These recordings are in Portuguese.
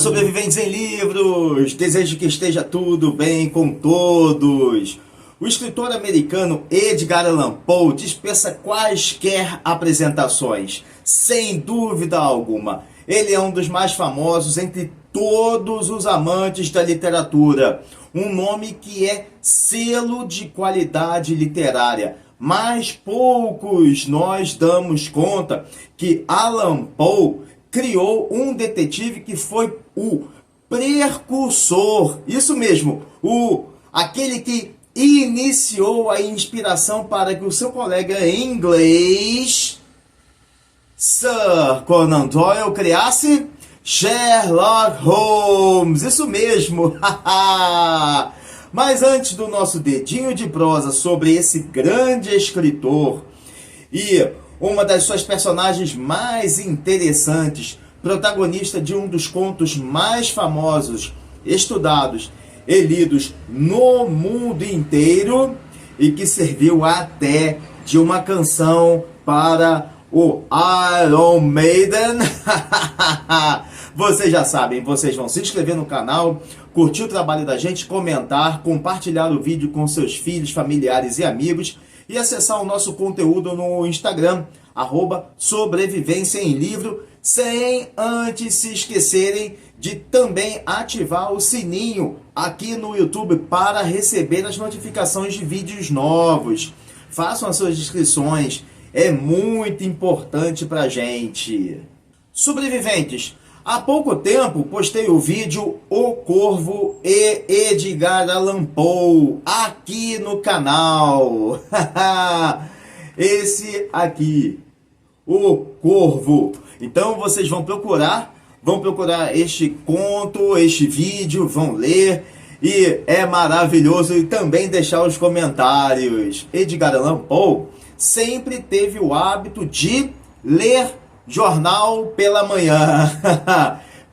sobreviventes em livros! Desejo que esteja tudo bem com todos. O escritor americano Edgar Allan Poe dispensa quaisquer apresentações, sem dúvida alguma. Ele é um dos mais famosos entre todos os amantes da literatura. Um nome que é selo de qualidade literária. Mas poucos nós damos conta que Allan Poe criou um detetive que foi o precursor, isso mesmo, aquele que iniciou a inspiração para que o seu colega em inglês, Sir Conan Doyle, criasse Sherlock Holmes, isso mesmo. Mas antes do nosso dedinho de prosa sobre esse grande escritor e uma das suas personagens mais interessantes, protagonista de um dos contos mais famosos, estudados e lidos no mundo inteiro e que serviu até de uma canção para o Iron Maiden. Vocês já sabem, vocês vão se inscrever no canal, curtir o trabalho da gente, comentar, compartilhar o vídeo com seus filhos, familiares e amigos e acessar o nosso conteúdo no Instagram, @sobrevivência em livro, sem antes se esquecerem de também ativar o sininho aqui no YouTube para receber as notificações de vídeos novos. Façam as suas inscrições, é muito importante pra gente. Sobreviventes, há pouco tempo postei o vídeo O Corvo e Edgar Allan Poe aqui no canal. Esse aqui, O Corvo. Então vocês vão procurar este conto, este vídeo, vão ler e é maravilhoso, e também deixar os comentários. Edgar Allan Poe sempre teve o hábito de ler jornal pela manhã.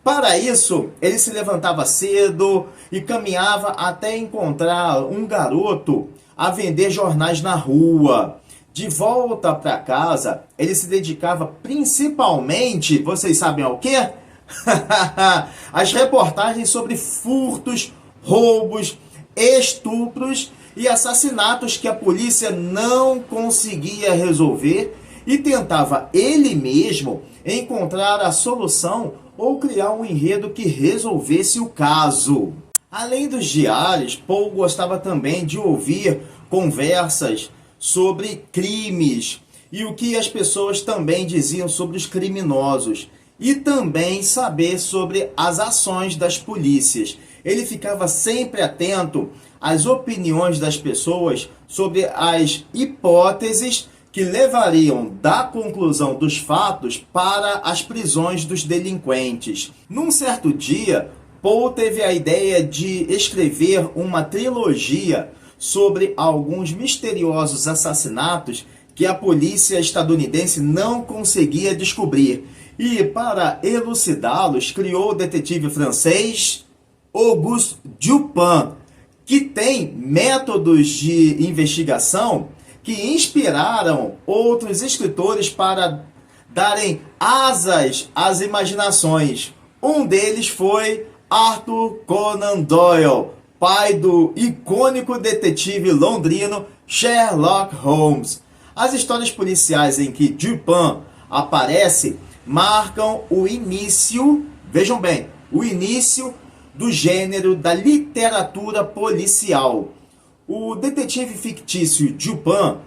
Para isso, ele se levantava cedo e caminhava até encontrar um garoto a vender jornais na rua. De volta para casa, ele se dedicava principalmente, vocês sabem ao quê? As reportagens sobre furtos, roubos, estupros e assassinatos que a polícia não conseguia resolver e tentava ele mesmo encontrar a solução ou criar um enredo que resolvesse o caso. Além dos diários, Poe gostava também de ouvir conversas sobre crimes e o que as pessoas também diziam sobre os criminosos e também saber sobre as ações das polícias. Ele ficava sempre atento às opiniões das pessoas sobre as hipóteses que levariam da conclusão dos fatos para as prisões dos delinquentes. Num certo dia, Poe teve a ideia de escrever uma trilogia sobre alguns misteriosos assassinatos que a polícia estadunidense não conseguia descobrir. E, para elucidá-los, criou o detetive francês Auguste Dupin, que tem métodos de investigação que inspiraram outros escritores para darem asas às imaginações. Um deles foi Arthur Conan Doyle, pai do icônico detetive londrino Sherlock Holmes. As histórias policiais em que Dupin aparece marcam o início, vejam bem, o início do gênero da literatura policial. O detetive fictício Dupin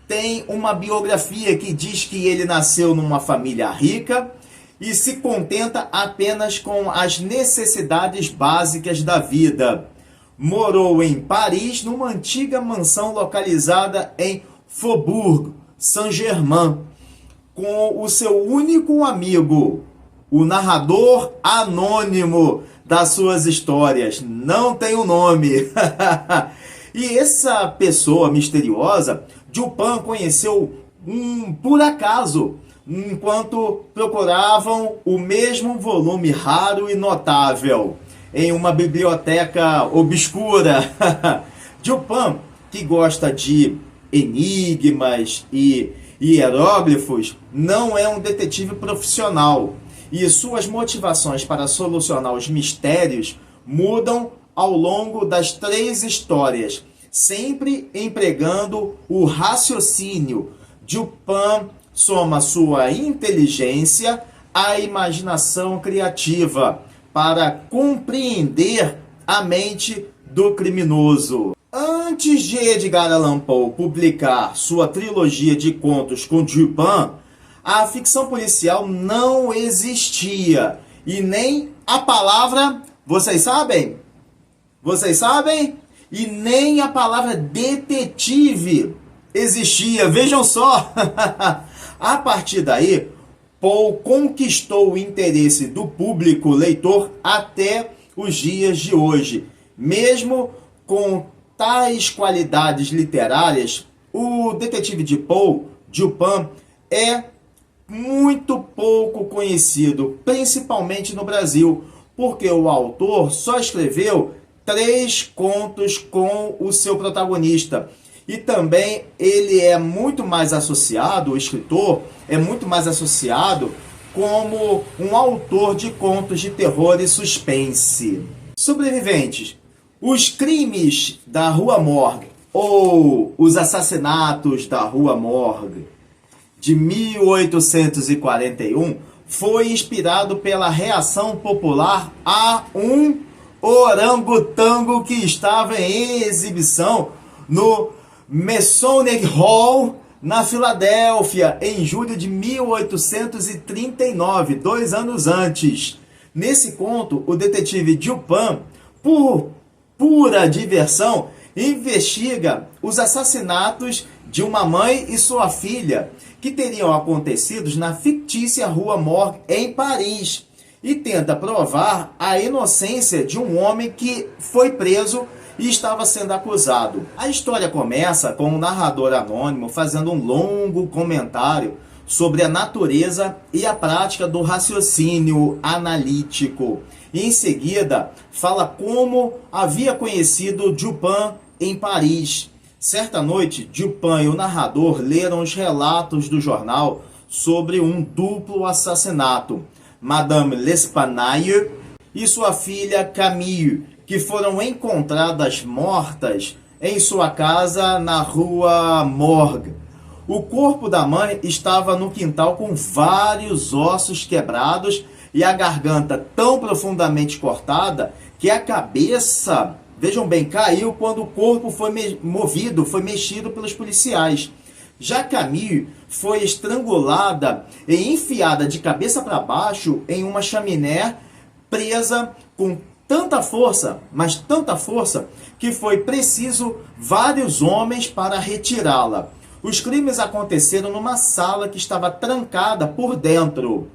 tem uma biografia que diz que ele nasceu numa família rica e se contenta apenas com as necessidades básicas da vida. Morou em Paris, numa antiga mansão localizada em Faubourg Saint-Germain, com o seu único amigo, o narrador anônimo das suas histórias. Não tem um nome. E essa pessoa misteriosa, Dupin conheceu por acaso, enquanto procuravam o mesmo volume raro e notável em uma biblioteca obscura. Dupin, que gosta de enigmas e hieróglifos, não é um detetive profissional e suas motivações para solucionar os mistérios mudam ao longo das 3 histórias, sempre empregando o raciocínio. Dupin soma sua inteligência à imaginação criativa para compreender a mente do criminoso. Antes de Edgar Allan Poe publicar sua trilogia de contos com Dupin, a ficção policial não existia e nem a palavra, vocês sabem? Vocês sabem? E nem a palavra detetive existia. Vejam só! A partir daí, Poe conquistou o interesse do público leitor até os dias de hoje. Mesmo com tais qualidades literárias, o detetive de Poe, Dupin, é muito pouco conhecido, principalmente no Brasil, porque o autor só escreveu 3 contos com o seu protagonista. E também ele é muito mais associado, o escritor é muito mais associado como um autor de contos de terror e suspense. Sobreviventes. Os crimes da Rua Morgue, ou os assassinatos da Rua Morgue, de 1841, foi inspirado pela reação popular a um orangotango que estava em exibição no Masonic Hall, na Filadélfia, em julho de 1839, 2 anos antes. Nesse conto, o detetive Dupin, por pura diversão, investiga os assassinatos de uma mãe e sua filha, que teriam acontecido na fictícia Rua Morgue, em Paris, e tenta provar a inocência de um homem que foi preso e estava sendo acusado. A história começa com um narrador anônimo fazendo um longo comentário sobre a natureza e a prática do raciocínio analítico. E em seguida, fala como havia conhecido Dupin em Paris. Certa noite, Dupin e o narrador leram os relatos do jornal sobre um duplo assassinato. Madame L'Espanaye e sua filha Camille, que foram encontradas mortas em sua casa na Rua Morgue. O corpo da mãe estava no quintal com vários ossos quebrados e a garganta tão profundamente cortada que a cabeça, vejam bem, caiu quando o corpo foi movido, foi mexido pelos policiais. Já Camille foi estrangulada e enfiada de cabeça para baixo em uma chaminé, presa com tanta força, mas tanta força, que foi preciso vários homens para retirá-la. Os crimes aconteceram numa sala que estava trancada por dentro.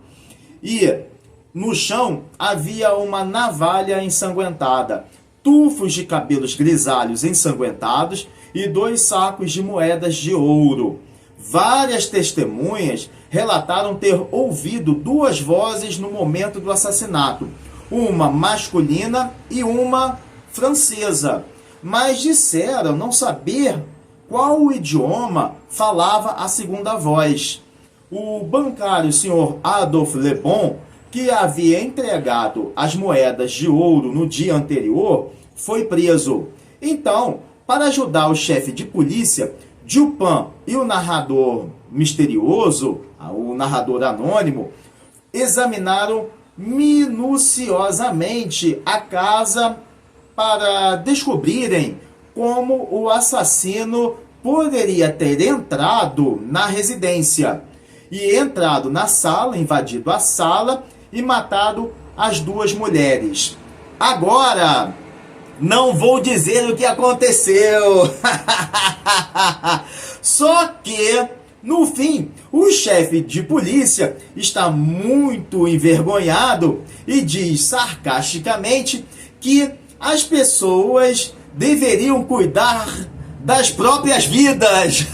E no chão havia uma navalha ensanguentada, tufos de cabelos grisalhos ensanguentados e 2 sacos de moedas de ouro. Várias testemunhas relataram ter ouvido 2 vozes no momento do assassinato, uma masculina e uma francesa, mas disseram não saber qual idioma falava a segunda voz. O bancário Sr. Adolphe Le Bon, que havia entregado as moedas de ouro no dia anterior, foi preso. Então, para ajudar o chefe de polícia, Dupin e o narrador misterioso, o narrador anônimo, examinaram minuciosamente a casa para descobrirem como o assassino poderia ter entrado na residência e entrado na sala, invadido a sala e matado as 2 mulheres. Agora, não vou dizer o que aconteceu. Só que, no fim, o chefe de polícia está muito envergonhado e diz sarcasticamente que as pessoas deveriam cuidar das próprias vidas.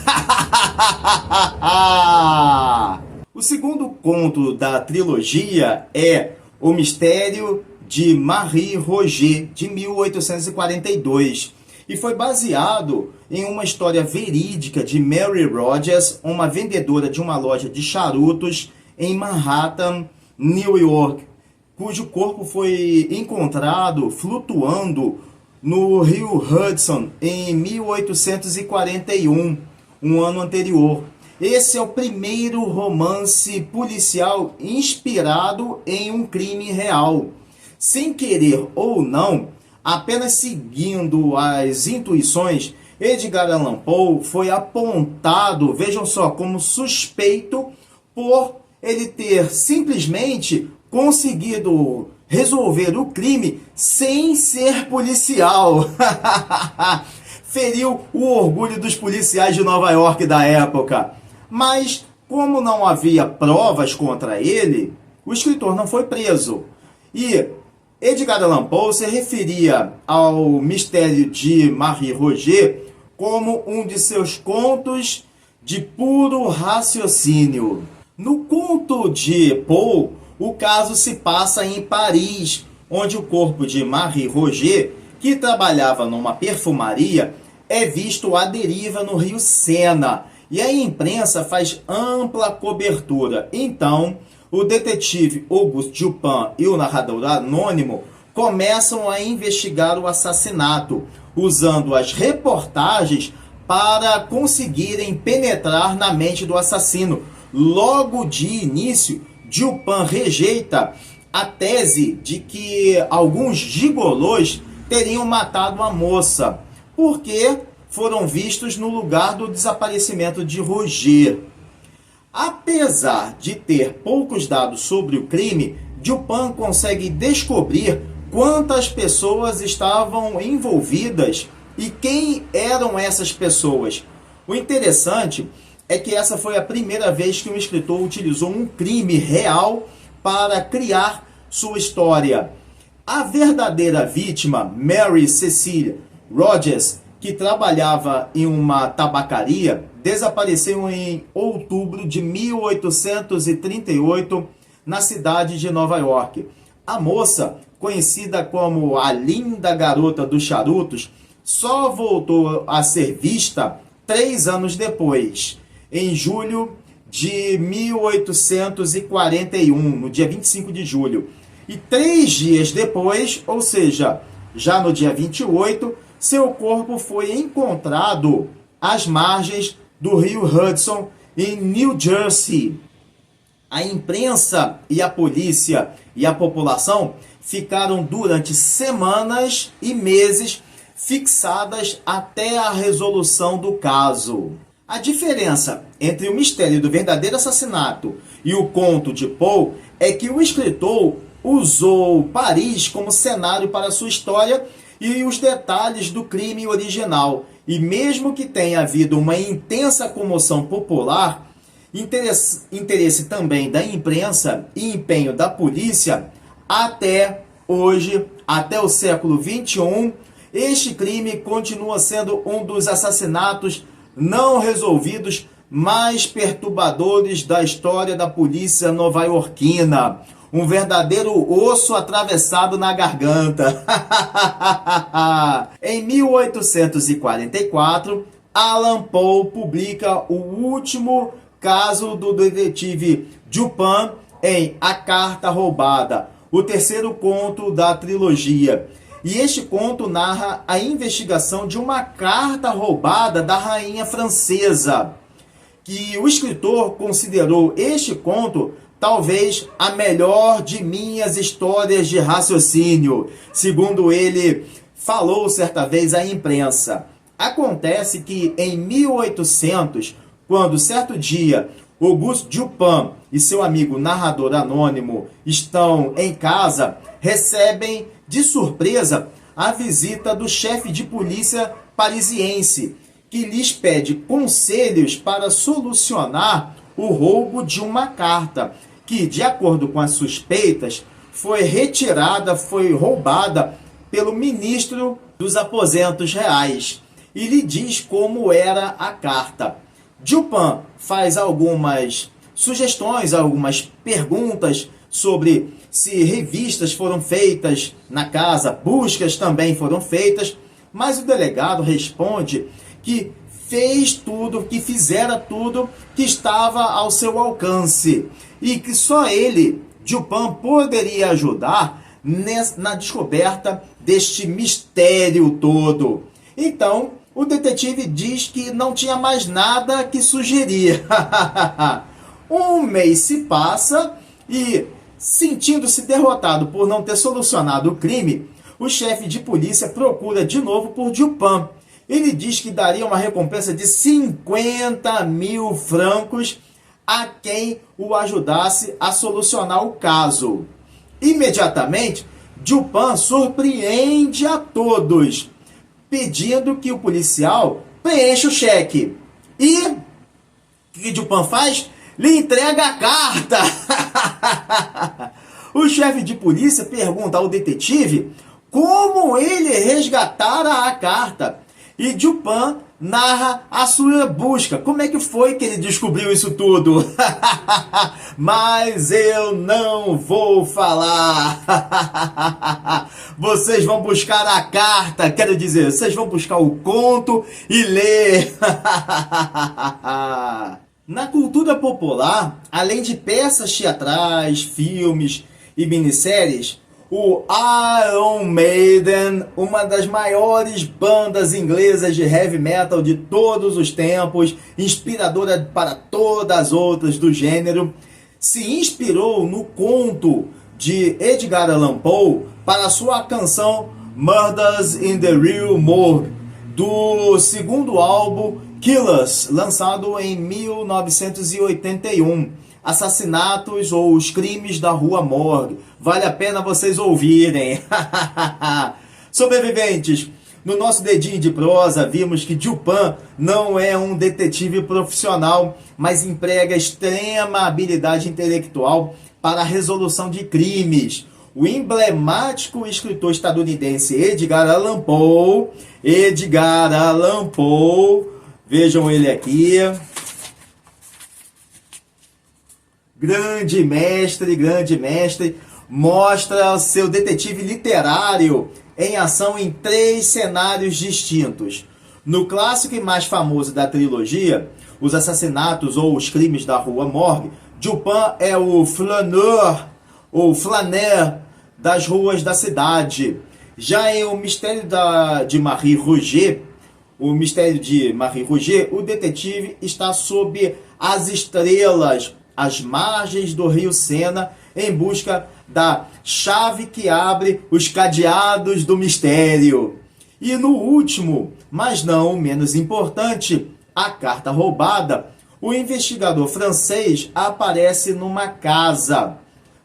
O segundo conto da trilogia é O Mistério de Marie Roget, de 1842, e foi baseado em uma história verídica de Mary Rogers, uma vendedora de uma loja de charutos em Manhattan, New York, cujo corpo foi encontrado flutuando no rio Hudson em 1841, um ano anterior. Esse é o primeiro romance policial inspirado em um crime real. Sem querer ou não, apenas seguindo as intuições, Edgar Allan Poe foi apontado, vejam só, como suspeito por ele ter simplesmente conseguido resolver o crime sem ser policial. Feriu o orgulho dos policiais de Nova York da época. Mas, como não havia provas contra ele, o escritor não foi preso. E Edgar Allan Poe se referia ao mistério de Marie Roget como um de seus contos de puro raciocínio. No conto de Poe, o caso se passa em Paris, onde o corpo de Marie Roget, que trabalhava numa perfumaria, é visto à deriva no rio Sena, e a imprensa faz ampla cobertura. Então, o detetive Auguste Dupin e o narrador anônimo começam a investigar o assassinato, usando as reportagens para conseguirem penetrar na mente do assassino. Logo de início, Dupin rejeita a tese de que alguns gigolôs teriam matado a moça, porque foram vistos no lugar do desaparecimento de Roget. Apesar de ter poucos dados sobre o crime, Dupin consegue descobrir quantas pessoas estavam envolvidas e quem eram essas pessoas. O interessante é que essa foi a primeira vez que um escritor utilizou um crime real para criar sua história. A verdadeira vítima, Mary Cecil Rogers, que trabalhava em uma tabacaria, desapareceu em outubro de 1838 na cidade de Nova York. A moça, conhecida como a linda garota dos charutos, só voltou a ser vista 3 anos depois, em julho de 1841, no dia 25 de julho. E 3 dias depois, ou seja, já no dia 28, seu corpo foi encontrado às margens do rio Hudson, em New Jersey. A imprensa e a polícia e a população ficaram durante semanas e meses fixadas até a resolução do caso. A diferença entre o mistério do verdadeiro assassinato e o conto de Poe é que o escritor usou Paris como cenário para sua história e os detalhes do crime original. E mesmo que tenha havido uma intensa comoção popular, interesse também da imprensa e empenho da polícia, até hoje, até o século XXI, este crime continua sendo um dos assassinatos não resolvidos mais perturbadores da história da polícia nova-iorquina. Um verdadeiro osso atravessado na garganta. Em 1844, Allan Poe publica o último caso do detetive Dupin em A Carta Roubada, o terceiro conto da trilogia. E este conto narra a investigação de uma carta roubada da rainha francesa, que o escritor considerou este conto talvez a melhor de minhas histórias de raciocínio, segundo ele falou certa vez à imprensa. Acontece que em 1800, quando certo dia Auguste Dupin e seu amigo narrador anônimo estão em casa, recebem de surpresa a visita do chefe de polícia parisiense, que lhes pede conselhos para solucionar o roubo de uma carta, que, de acordo com as suspeitas, foi roubada pelo ministro dos Aposentos Reais, e lhe diz como era a carta. Dupin faz algumas sugestões, algumas perguntas sobre se revistas foram feitas na casa, buscas também foram feitas, mas o delegado responde que fez tudo, que fizera tudo que estava ao seu alcance, e que só ele Dupin poderia ajudar na descoberta deste mistério todo. Então, o detetive diz que não tinha mais nada que sugerir. Um mês se passa e, sentindo-se derrotado por não ter solucionado o crime, o chefe de polícia procura de novo por Dupin. Ele diz que daria uma recompensa de 50 mil francos a quem o ajudasse a solucionar o caso. Imediatamente, Dupin surpreende a todos, pedindo que o policial preencha o cheque. E o que Dupin faz? Lhe entrega a carta. O chefe de polícia pergunta ao detetive como ele resgatara a carta. E Dupin narra a sua busca. Como é que foi que ele descobriu isso tudo? Mas eu não vou falar. Vocês vão buscar a carta, quero dizer, vocês vão buscar o conto e ler. Na cultura popular, além de peças teatrais, filmes e minisséries, o Iron Maiden, uma das maiores bandas inglesas de heavy metal de todos os tempos, inspiradora para todas as outras do gênero, se inspirou no conto de Edgar Allan Poe para sua canção Murders in the Rue Morgue, do segundo álbum Killers, lançado em 1981. Assassinatos ou os crimes da Rua Morgue. Vale a pena vocês ouvirem. Sobreviventes, no nosso dedinho de prosa, vimos que Dupin não é um detetive profissional, mas emprega extrema habilidade intelectual para a resolução de crimes. O emblemático escritor estadunidense Edgar Allan Poe, vejam ele aqui, grande mestre, mostra seu detetive literário em ação em 3 cenários distintos. No clássico e mais famoso da trilogia, Os Assassinatos ou Os Crimes da Rua Morgue, Dupin é o flaneur ou flaneur das ruas da cidade. Já em O Mistério de Marie Roget, o detetive está sob as estrelas, às margens do rio Sena, em busca da chave que abre os cadeados do mistério. E no último, mas não menos importante, A Carta Roubada, o investigador francês aparece numa casa.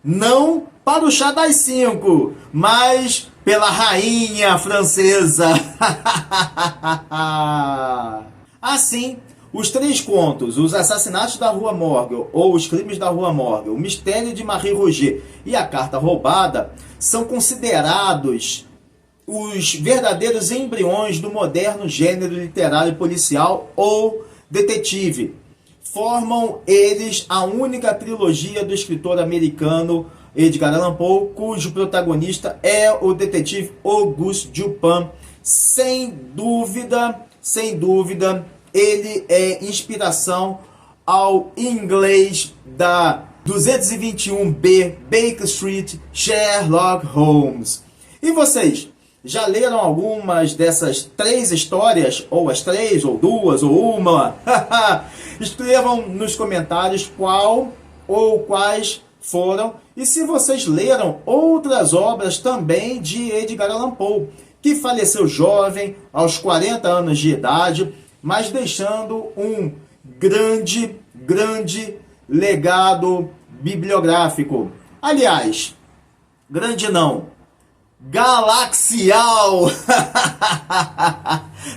Não para o chá das 5, mas pela rainha francesa. Assim, os 3 contos, Os Assassinatos da Rua Morgue ou Os Crimes da Rua Morgue, O Mistério de Marie Roget e A Carta Roubada, são considerados os verdadeiros embriões do moderno gênero literário policial ou detetive. Formam eles a única trilogia do escritor americano Edgar Allan Poe, cujo protagonista é o detetive Auguste Dupin. Sem dúvida, ele é inspiração ao inglês da 221B Baker Street, Sherlock Holmes. E vocês, já leram algumas dessas 3 histórias? Ou as 3, ou 2, ou uma? Escrevam nos comentários qual ou quais foram. E se vocês leram outras obras também de Edgar Allan Poe, que faleceu jovem, aos 40 anos de idade, mas deixando um grande legado bibliográfico. Aliás, grande não, galaxial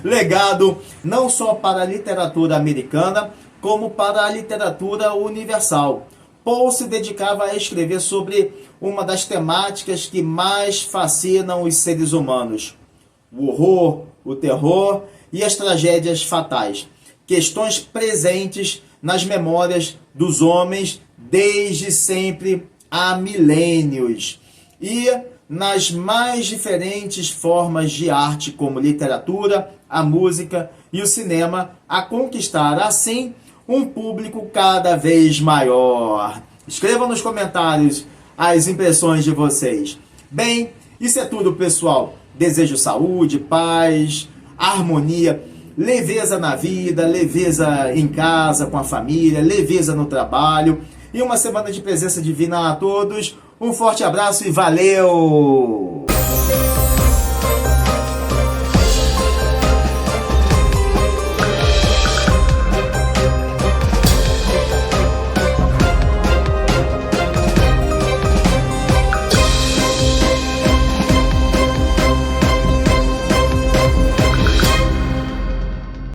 legado não só para a literatura americana, como para a literatura universal. Poe se dedicava a escrever sobre uma das temáticas que mais fascinam os seres humanos: o horror, o terror e as tragédias fatais, questões presentes nas memórias dos homens desde sempre há milênios, e nas mais diferentes formas de arte, como literatura, a música e o cinema, a conquistar assim um público cada vez maior. Escrevam nos comentários as impressões de vocês. Bem, isso é tudo, pessoal. Desejo saúde, paz, harmonia, leveza na vida, leveza em casa, com a família, leveza no trabalho e uma semana de presença divina a todos. Um forte abraço e valeu!